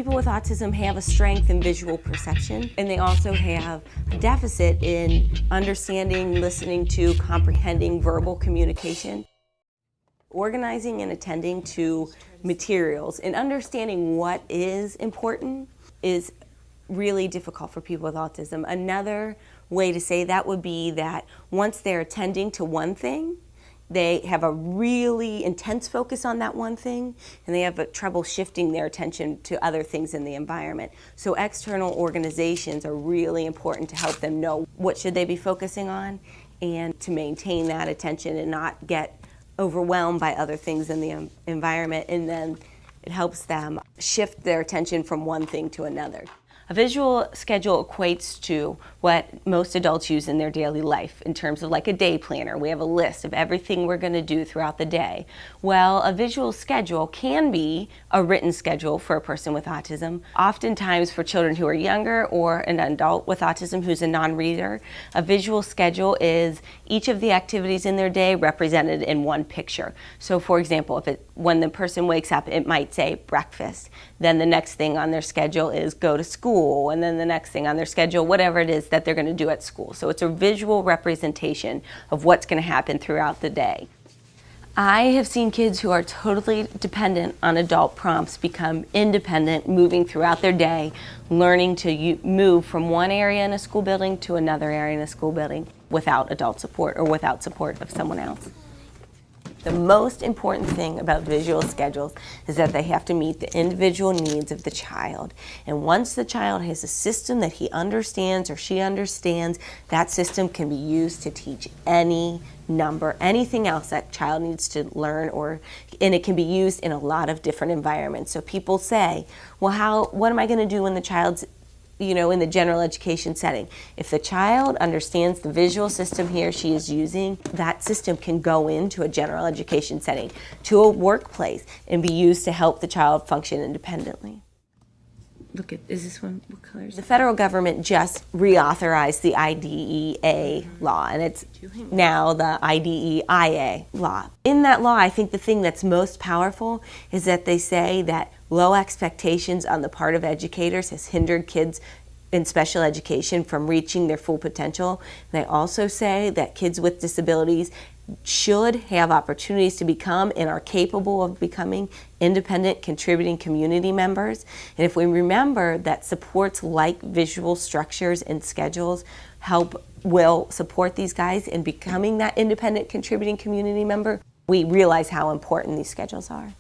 People with autism have a strength in visual perception, and they also have a deficit in understanding, listening to, comprehending verbal communication. Organizing and attending to materials and understanding what is important is really difficult for people with autism. Another way to say that would be that once they're attending to one thing, they have a really intense focus on that one thing, and they have trouble shifting their attention to other things in the environment. So external organizations are really important to help them know what should they be focusing on and to maintain that attention and not get overwhelmed by other things in the environment, and then it helps them shift their attention from one thing to another. A visual schedule equates to what most adults use in their daily life in terms of like a day planner. We have a list of everything we're going to do throughout the day. Well, a visual schedule can be a written schedule for a person with autism. Oftentimes for children who are younger or an adult with autism who's a non-reader, a visual schedule is each of the activities in their day represented in one picture. So for example, when the person wakes up, it might say breakfast. Then the next thing on their schedule is go to school, and then the next thing on their schedule, whatever it is that they're going to do at school. So it's a visual representation of what's going to happen throughout the day. I have seen kids who are totally dependent on adult prompts become independent, moving throughout their day, learning to move from one area in a school building to another area in a school building without adult support or without support of someone else. The most important thing about visual schedules is that they have to meet the individual needs of the child. And once the child has a system that he understands or she understands, that system can be used to teach any number, anything else that child needs to learn, and it can be used in a lot of different environments. So people say, well, what am I going to do when the child's in the general education setting? If the child understands the visual system he or she is using, that system can go into a general education setting, to a workplace, and be used to help the child function independently. Look at, is this one, what color is it? The federal government just reauthorized the IDEA law, and it's now the IDEIA law. In that law, I think the thing that's most powerful is that they say that low expectations on the part of educators has hindered kids in special education from reaching their full potential. And they also say that kids with disabilities should have opportunities to become and are capable of becoming independent, contributing community members. And if we remember that supports like visual structures and schedules will support these guys in becoming that independent, contributing community member, we realize how important these schedules are.